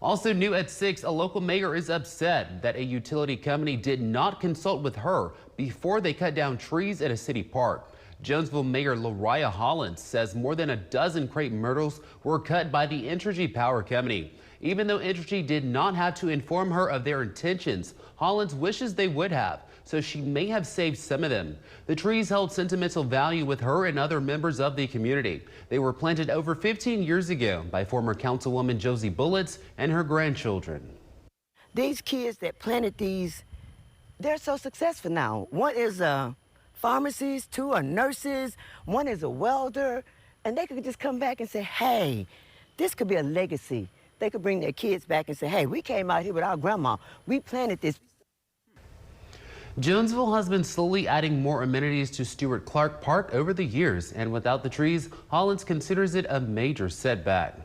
Also new at 6, a local mayor is upset that a utility company did not consult with her before they cut down trees at a city park. Jonesville Mayor Lariah Hollins says more than a dozen crepe myrtles were cut by the Entergy power company. Even though Entergy did not have to inform her of their intentions, Hollins wishes they would have, so she may have saved some of them. The trees held sentimental value with her and other members of the community. They were planted over 15 years ago by former Councilwoman Josie Bullets and her grandchildren. These kids that planted these, they're so successful now. One is a pharmacist, two are nurses, one is a welder, and they could just come back and say, hey, this could be a legacy. They could bring their kids back and say, hey, we came out here with our grandma. We planted this. Jonesville has been slowly adding more amenities to Stuart Clark Park over the years, and without the trees, Hollins considers it a major setback.